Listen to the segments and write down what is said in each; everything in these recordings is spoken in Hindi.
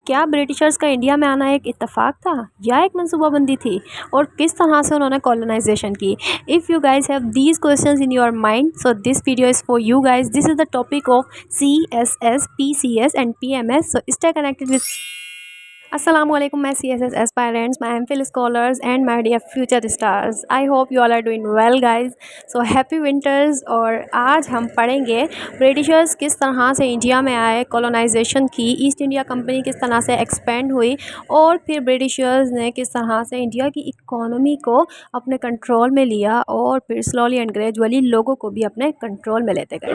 क्या ब्रिटिशर्स का इंडिया में आना एक इत्तेफाक था या एक मनसूबाबंदी थी, और किस तरह से उन्होंने कॉलोनाइजेशन की? If you guys have these questions in your mind, so this video is for you guys. This is the topic of CSS, PCS and PMS. So stay connected with. Assalamualaikum, my CSS aspirants, my MPhil scholars, and my dear future stars. I hope you all are doing well, guys. So happy winters. और आज हम पढ़ेंगे ब्रिटिशर्स किस तरह से इंडिया में आए, कॉलोनाइजेशन की, ईस्ट इंडिया कंपनी किस तरह से एक्सपेंड हुई, और फिर ब्रिटिशर्स ने किस तरह से इंडिया की इकोनॉमी को अपने कंट्रोल में लिया और फिर स्लोली एंड ग्रेजुअली लोगों को भी अपने कंट्रोल में लेते गए.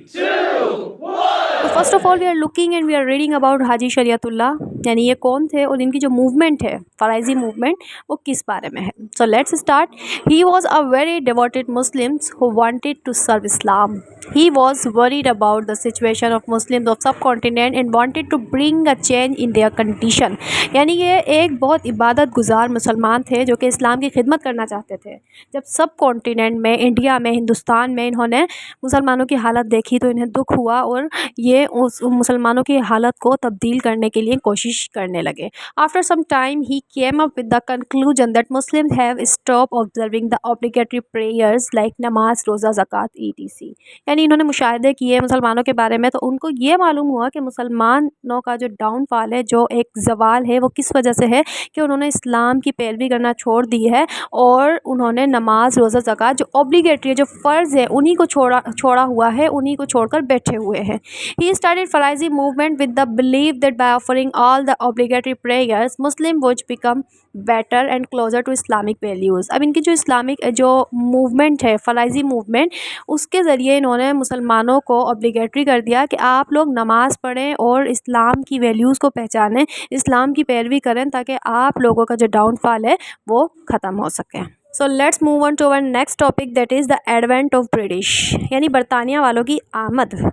3, 2, 1. तो first of all we are looking and we are reading about Haji Shariatullah, यानी ये कौन थे और इनकी जो मूवमेंट है फराइजी मूवमेंट वो किस बारे में है. So let's start. He was a very devoted Muslims who wanted to serve Islam. He was worried about the situation of Muslims of subcontinent and wanted to bring a change in their condition. यानी ये एक बहुत इबादत गुजार मुसलमान थे जो कि इस्लाम की खिदमत करना चाहते थे. जब सब कॉन्टिनेंट में, इंडिया में, हिंदुस्तान में इन्होंने मुसलमानों की हालत देखी तो इन्हें दुख हुआ और ये उस मुसलमानों की हालत को तब्दील करने के लिए कोशिश करने लगे. After some time he came up with the conclusion that Muslims have stop observing the obligatory prayers like namaz, roza, ज़कात, ETC. यानी इन्होंने मुशाहिदे किए मुसलमानों के बारे में, तो उनको ये मालूम हुआ कि मुसलमानों का जो डाउनफॉल है, जो एक ज़वाल है, वो किस वजह से है कि उन्होंने इस्लाम की पैरवी करना छोड़ दी है और उन्होंने नमाज, रोज़ा, ज़कात जो ऑब्लिगेटरी है, जो फ़र्ज़ है, उन्हीं को छोड़ा हुआ है, उन्हीं को छोड़कर बैठे हुए हैं. He started Faraizi movement with the believe that by offering all the obligatory prayers Muslim would become better and closer to Islamic values. अब इनकी जो इस्लामिक जो मूवमेंट है, फराइजी मूवमेंट, उसके ज़रिए इन्होंने मुसलमानों को ऑब्लिगेटरी कर दिया कि आप लोग नमाज़ पढ़ें और इस्लाम की वैल्यूज़ को पहचानें, इस्लाम की पैरवी करें, ताकि आप लोगों का जो डाउनफॉल है वो ख़त्म हो सके. So let's move on to our next topic, that is the advent of British, यानी बरतानिया वालों की आमद.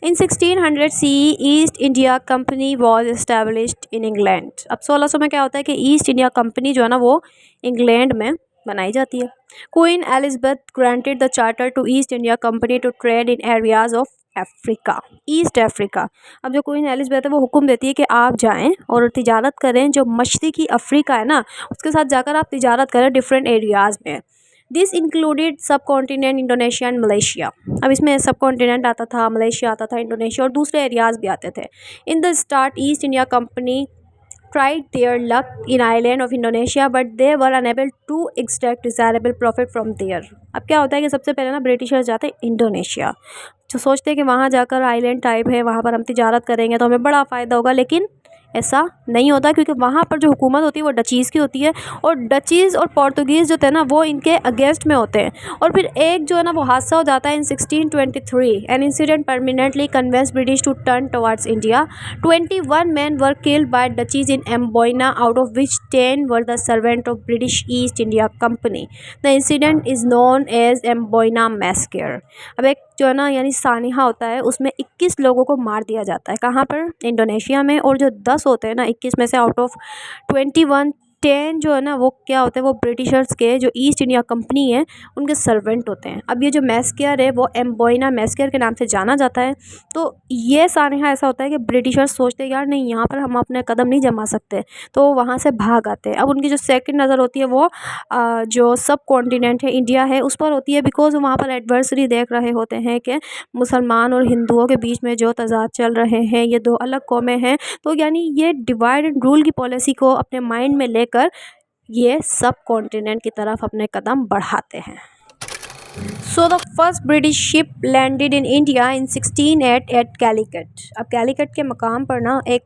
In 1600 CE East India Company was established in England. अब 1600 में क्या होता है कि ईस्ट इंडिया कंपनी जो है ना वो इंग्लैंड में बनाई जाती है. Queen Elizabeth granted the charter to East India Company to trade in areas of Africa, East Africa. अब जो क्वीन एलिज़ाबेथ है वो हुक्म देती है कि आप जाएं और तिजारत करें, जो मशरिकी अफ्रीका है ना उसके साथ जाकर आप तिजारत करें डिफरेंट एरियाज़ में. दिस इंक्लूडेड सब कॉन्टिनेंट इंडोनेशिया एंड मलेशिया. अब इसमें सब कॉन्टिनेंट आता था, मलेशिया आता था, इंडोनेशिया और दूसरे एरियाज़ भी आते थे. In the start east India company tried their luck in island of Indonesia but they were unable to extract desirable profit from there. अब क्या होता है कि सबसे पहले ना ब्रिटिशर्स जाते हैं इंडोनेशिया, जो सोचते हैं कि वहाँ जाकर आइलैंड टाइप है, वहाँ पर हम तिजारत करेंगे तो हमें बड़ा फ़ायदा होगा, लेकिन ऐसा नहीं होता क्योंकि वहाँ पर जो हुकूमत होती है वो डचीज़ की होती है और डचीज़ और पोर्तुगीज़ जो थे ना वो इनके अगेंस्ट में होते हैं. और फिर एक जो है ना वो हादसा हो जाता है in 1623. An incident permanently convince British to turn towards India. 21 men were killed by Dutches in Amboina, out of which 10 were the servant of British East India Company. The incident is known as Amboina massacre. अब एक जो है ना यानी सानिहा होता है उसमें 21 लोगों को मार दिया जाता है. कहाँ पर? इंडोनेशिया में. और जो 10 होते हैं ना 21 में से आउट ऑफ 21, 10 जो है ना वो क्या होते हैं, वो ब्रिटिशर्स के जो ईस्ट इंडिया कंपनी है उनके सर्वेंट होते हैं. अब ये जो मैस्कर है वो एम्बोइना मैस्कर के नाम से जाना जाता है. तो ये सानिहा ऐसा होता है कि ब्रिटिशर्स सोचते हैं यार नहीं यहाँ पर हम अपने कदम नहीं जमा सकते, तो वहाँ से भाग आते हैं. अब उनकी जो सेकंड नज़र होती है वो जो सब कॉन्टिनेंट है, इंडिया है, उस पर होती है, बिकॉज वहाँ पर एडवर्सरी देख रहे होते हैं कि मुसलमान और हिंदुओं के बीच में जो तजाद चल रहे हैं, ये दो अलग कौमें हैं. तो यानी ये डिवाइड एंड रूल की पॉलिसी को अपने माइंड में लेकर ये सब कॉन्टिनेंट की तरफ अपने कदम बढ़ाते हैं. So the first British ship landed in India in 1608 at Calicut. अब कैलीकट के मकाम पर ना एक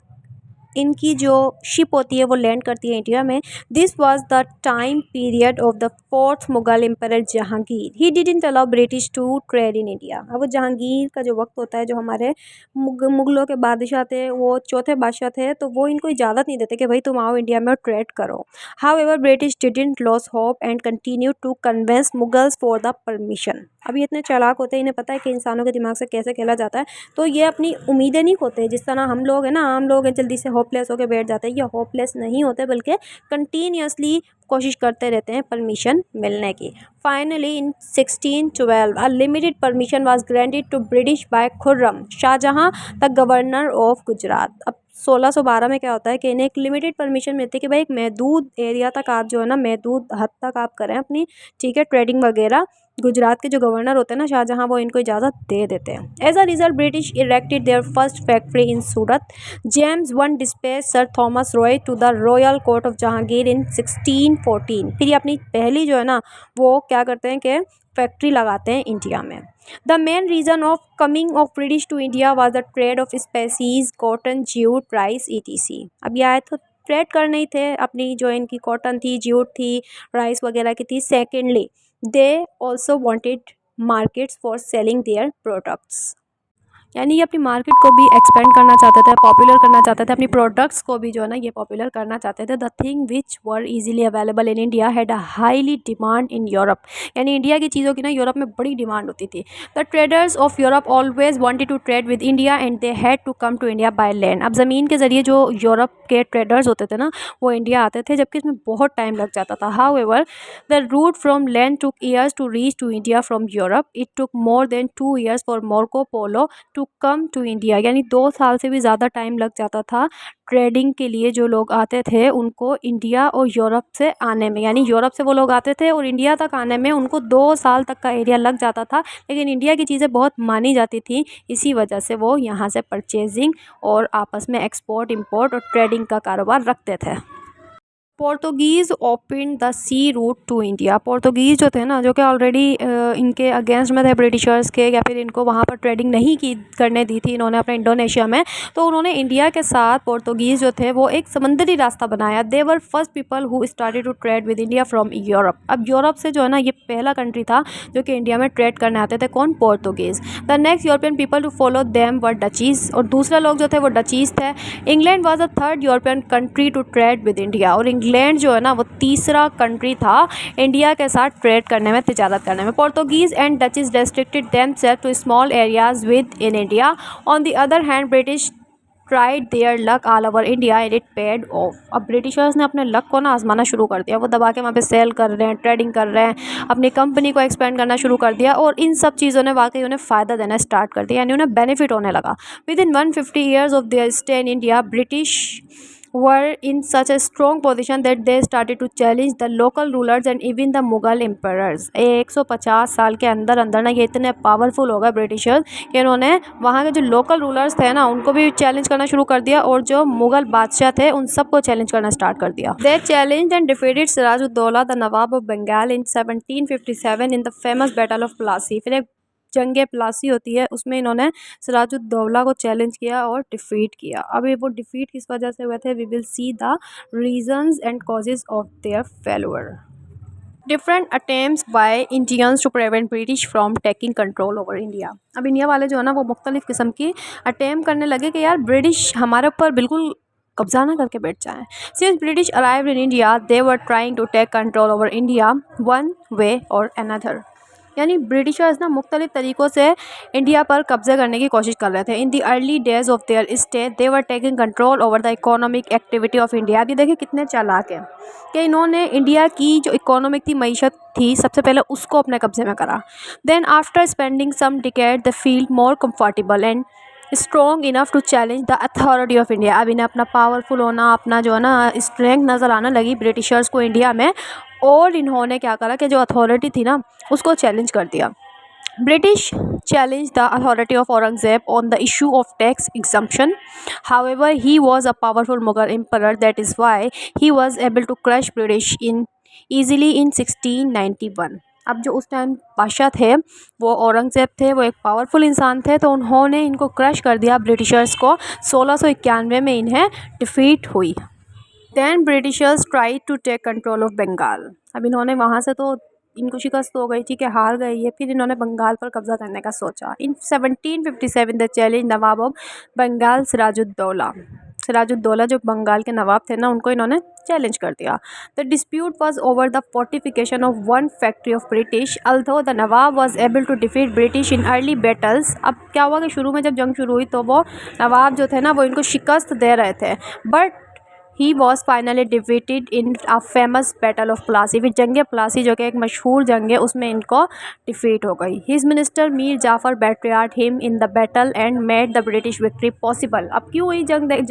इनकी जो शिप होती है वो लैंड करती है इंडिया में. This was the time period of the fourth Mughal emperor Jahangir. He didn't allow British to trade in India. अब वो जहांगीर का जो वक्त होता है, जो हमारे मुगलों के बादशाह थे, वो चौथे बादशाह थे, तो वो इनको इजाज़त नहीं देते कि भाई तुम आओ इंडिया में और ट्रेड करो. However British didn't lose hope and continue to convince Mughals for the permission. अब ये इतने चालाक होते हैं, इन्हें पता है कि इंसानों के दिमाग से कैसे खेला जाता है, तो ये अपनी उम्मीदें नहीं खोते. जिस तरह हम लोग हैं ना, आम लोग हैं, जल्दी से होपलेस होकर बैठ जाते हैं, ये होपलेस नहीं होते बल्कि कंटिन्यूसली कोशिश करते रहते हैं परमिशन मिलने की। Finally in 1612 a limited permission was granted to British by Khurram Shahjahan the governor of Gujarat. अब 1612 में क्या होता है कि इन्हें एक लिमिटेड परमिशन मिलती है कि भाई एक महदूद एरिया तक आप जो है ना, महदूद हद तक आप करें अपनी, ठीक है, ट्रेडिंग वगैरह। गुजरात के जो गवर्नर होते हैं ना शाहजहां, वो इनको इजाज़त दे देते हैं। As a result British erected their first factory in Surat. James one dispatch sir Thomas Roy to the royal court of Jahangir in 1614। फिर ये अपनी पहली जो है ना वो क्या करते हैं कि फैक्ट्री लगाते हैं इंडिया में। The main reason of coming of British to India was the trade of species cotton jute rice ETC. अब ये आए तो ट्रेड करने ही थे, अपनी जो इनकी कॉटन थी, ज्यूट थी, राइस वगैरह की थी। Secondly they also wanted markets for selling their products, यानी ये अपनी मार्केट को भी एक्सपेंड करना चाहते थे, पॉपुलर करना चाहते थे, अपनी प्रोडक्ट्स को भी जो है ना ये पॉपुलर करना चाहते थे। The thing which were easily available in India had a highly demand in Europe, यानी इंडिया की चीज़ों की ना यूरोप में बड़ी डिमांड होती थी। The traders of Europe always wanted to trade with India and they had to come to India by land. अब ज़मीन के ज़रिए जो यूरोप के ट्रेडर्स होते थे ना वो इंडिया आते थे, जबकि इसमें बहुत टाइम लग जाता था। However the route from land took years to reach to India from Europe. It took more than 2 years for Marco Polo to come to India, यानी 2 साल से भी ज़्यादा टाइम लग जाता था ट्रेडिंग के लिए। जो लोग आते थे उनको इंडिया और यूरोप से आने में, यानी यूरोप से वो लोग आते थे और इंडिया तक आने में उनको 2 साल तक का एरिया लग जाता था। लेकिन इंडिया की चीज़ें बहुत मानी जाती थी, इसी वजह से वो यहाँ से परचेजिंग और आपस में एक्सपोर्ट इंपोर्ट और ट्रेडिंग का कारोबार रखते थे। Portuguese open the sea route to India. Portuguese जो थे ना, जो कि ऑलरेडी इनके अगेंस्ट में थे ब्रिटिशर्स के, या फिर इनको वहाँ पर ट्रेडिंग नहीं की करने दी थी इन्होंने अपने इंडोनेशिया में, तो उन्होंने इंडिया के साथ पोर्तुगीज़ जो थे वो एक समंदरी रास्ता बनाया। They were first people who started to trade with India from Europe. अब यूरोप से जो है ना ये पहला कंट्री था जो कि इंडिया में ट्रेड करने आते थे। कौन? Portuguese. The next European people to follow them were Dutches, और दूसरे लोग जो थे वो डचीज़ थे। England was the third European country to trade with India, और इंग्लैंड जो है ना वो तीसरा कंट्री था इंडिया के साथ ट्रेड करने में, तिजारत करने में। Portuguese and Dutchies restricted themselves to small areas within India. On the other hand British tried their luck all over India and it paid off. अब ब्रिटिशर्स ने अपने लक को ना आजमाना शुरू कर दिया, वो दबा के वहाँ पे सेल कर रहे हैं, ट्रेडिंग कर रहे हैं, अपनी कंपनी को एक्सपेंड करना शुरू कर दिया, और इन सब चीज़ों ने वाकई उन्हें फ़ायदा देना स्टार्ट कर दिया, यानी उन्हें बेनिफिट होने लगा। With in 150 years of their stay in India British were in such a strong position that they started to challenge the local rulers and even the Mughal emperors। 150 साल के अंदर अंदर ना ये इतने पावरफुल हो गए ब्रिटिशर्स कि इन्होंने वहाँ के जो लोकल रूलर्स थे ना उनको भी चैलेंज करना शुरू कर दिया, और जो मुगल बादशाह थे उन सबको चैलेंज करना स्टार्ट कर दिया। They challenged and defeated Sirajuddaula the Nawab of Bengal in 1757 in the famous battle of Plassey. फिर एक जंग प्लासी होती है, उसमें इन्होंने सिराजुद्दौला को चैलेंज किया और डिफीट किया। अब ये वो डिफीट किस वजह से हुए थे, we will see the reasons and causes of their failure. Different attempts by Indians to prevent British from taking control over India. अब इंडिया वाले जो है ना वो मुख्तलिफ किस्म की अटेम्प्ट करने लगे कि यार ब्रिटिश हमारे ऊपर बिल्कुल कब्जा ना करके बैठ जाएं। Since British arrived in India they were trying to take control over India one way और अनदर, यानी ब्रिटिशर्स ना मुख्तलिफ तरीक़ों से इंडिया पर कब्ज़े करने की कोशिश कर रहे थे। In the early days of their stay they were taking control over the economic activity of India. अभी देखिए कितने चालाक हैं कि इन्होंने इंडिया की जो इकोनॉमिक थी, मईशत थी, सबसे पहले उसको अपने कब्ज़े में करा। Then after spending some decade they feel more comfortable and strong enough to challenge the authority of India. अब इन्हें अपना पावरफुल होना, अपना जो है ना स्ट्रेंथ नज़र आने लगी ब्रिटिशर्स को इंडिया में, और इन्होंने क्या करा कि जो अथॉरिटी थी ना उसको चैलेंज कर दिया। British challenged the authority of Aurangzeb on the issue of tax exemption. However, he was a powerful Mughal emperor, that is why he was able to crush British in easily in 1691। अब जो उस टाइम बादशाह थे वो औरंगज़ेब थे, वो एक पावरफुल इंसान थे, तो उन्होंने इनको क्रश कर दिया ब्रिटिशर्स को। 1691 में इन्हें डिफीट हुई। Then Britishers try to take control of Bengal. अब इन्होंने वहाँ से तो इनको शिकस्त हो गई, ठीक है, हार गई है, फिर इन्होंने बंगाल पर कब्ज़ा करने का सोचा। In 1757 the challenge nawab of Bengal Sirajuddaula. Sirajuddaula जो बंगाल के नवाब थे ना, उनको इन्होंने चैलेंज कर दिया। The dispute was over the fortification of one factory of British, although the nawab was able to defeat British in early battles. अब क्या हुआ कि शुरू में जब जंग शुरू हुई तो वो नवाब जो थे ना वो इनको शिकस्त दे रहे थे, but he was finally defeated in a famous battle of Plassey. फिर जंग प्लासी जो कि एक मशहूर जंग है उसमें इनको डिफीट हो गई। His minister Mir Jafar betrayed him in the battle and made the British victory possible. अब क्यों हुई जंग में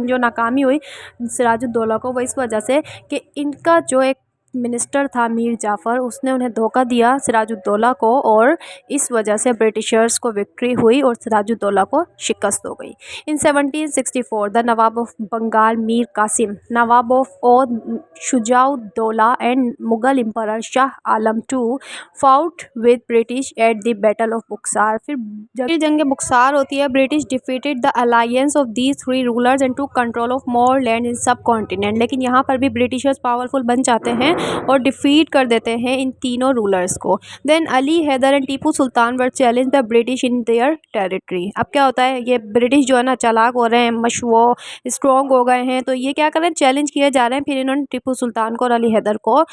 जो नाकामी हुई सिराजुद्दौला को, वो इस वजह से कि इनका जो एक मिनिस्टर था मीर जाफ़र, उसने उन्हें धोखा दिया सिराजुद्दौला को, और इस वजह से ब्रिटिशर्स को विक्ट्री हुई और सिराजुद्दौला को शिकस्त हो गई। In 1764 the Nawab of Bengal Mir Kasim, Nawab of Oudh Shujauddaula and Mughal emperor Shah Alam II fought with British at the battle of Buxar. फिर जंग बुक्सार होती है। British defeated the alliance of these 3 rulers and took control of more land in subcontinent. लेकिन यहाँ पर भी ब्रिटिशर्स पावरफुल बन जाते हैं और डिफीट कर देते हैं इन तीनों रूलर्स को। Then Ali Haidar and Tipu Sultan were challenge the British in their territory. अब क्या होता है, ये ब्रिटिश जो है ना चालाक हो रहे हैं, वो स्ट्रॉन्ग हो गए हैं, तो ये क्या कर रहे हैं, चैलेंज किए जा रहे हैं। फिर इन्होंने टीपू सुल्तान को और अली हैदर को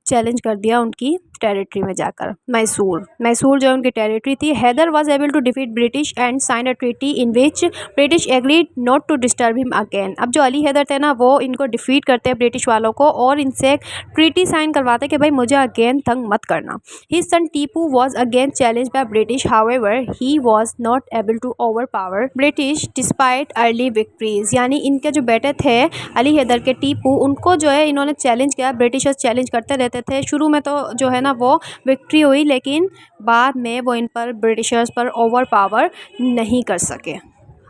चैलेंज कर दिया उनकी टेरिटरी में जाकर। मैसूर जो उनकी टेरिटरी थी। Haidar was able to defeat British and sign a treaty in which British agreed not to disturb him again. अब जो अली हैदर थे ना वो इनको डिफीट करते हैं ब्रिटिश वालों को और इनसे एक ट्रीटी साइन करवाते हैं कि भाई मुझे अगेन तंग मत करना। His son Tipu was again challenge by British, however he was not able to overpower British despite early victories. यानी इनके जो बेटे थे अली हैदर के टीपू, उनको जो है इन्होंने चैलेंज किया। ब्रिटिशर्स चैलेंज करते रहते थे। शुरू में तो जो है ना वो विक्ट्री हुई, लेकिन बाद में वो इन पर ब्रिटिशर्स पर ओवर पावर नहीं कर सके।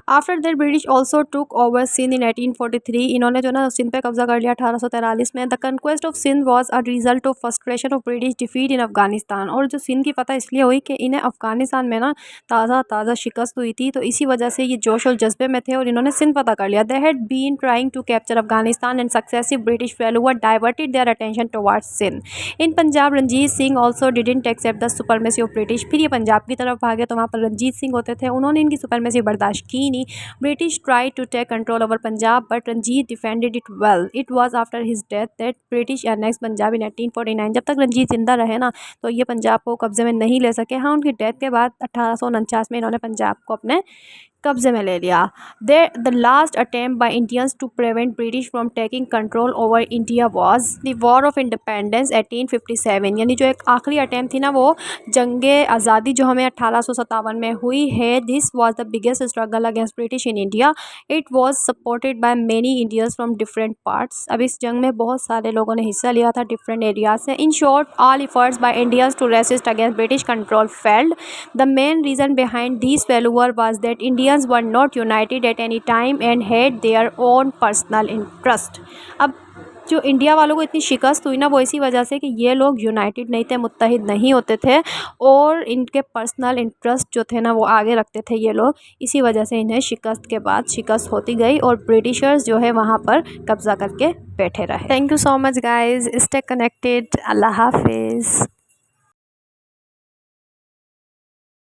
After that British also took over Sindh in 1843। इन्होंने जो ना सिंध पे कब्जा कर लिया 1843 में। The conquest of Sindh was a result of frustration of British defeat in Afghanistan. और जो सिंध की फतह इसलिए हुई कि इन्हें अफगानिस्तान में ना ताज़ा शिकस्त हुई थी, तो इसी वजह से ये जोश और जज्बे में थे और इन्होंने सिंध फतह कर लिया। They had been trying to capture Afghanistan and successive British failure diverted their attention towards Sindh. In Punjab Ranjit Singh also didn't accept the supremacy of British. फिर ये पंजाब की तरफ भागे तो वहाँ पर रंजीत सिंह होते थे, उन्होंने इनकी सुपरमेसी बर्दाश्त की नहीं। British tried to take control over Punjab, but Ranjit defended it well. It was after his death that British annexed Punjab in 1849. जब तक रंजीत जिंदा रहे ना तो ये पंजाब को कब्जे में नहीं ले सके। हाँ, उनकी डेथ के बाद 1849 में इन्होंने पंजाब को अपने कब्जे में ले लिया। The last attempt by Indians to prevent British from taking control over India was the war of independence 1857। यानी जो एक आखिरी अटेम्प्ट थी ना वो जंगे आज़ादी जो हमें 1857 में हुई है। This was the biggest struggle against British in India. It was supported by many Indians from different parts. अब इस जंग में बहुत सारे लोगों ने हिस्सा लिया था डिफरेंट एरियाज से। In short all efforts by Indians to resist against British control failed. The main reason behind this failure was that Indians were not united at any time and had their own personal interest। अब जो इंडिया वालों को इतनी शिकस्त हुई ना वो इसी वजह से कि ये लोग यूनाइटेड नहीं थे, मुत्तहिद नहीं होते थे और इनके पर्सनल इंटरेस्ट जो थे ना वो आगे रखते थे ये लोग। इसी वजह से इन्हें शिकस्त के बाद शिकस्त होती गई और ब्रिटिशर्स जो है वहाँ पर कब्ज़ा करके बैठे रहे। Thank you so much guys, stay connected. अल्लाह हाफिज़।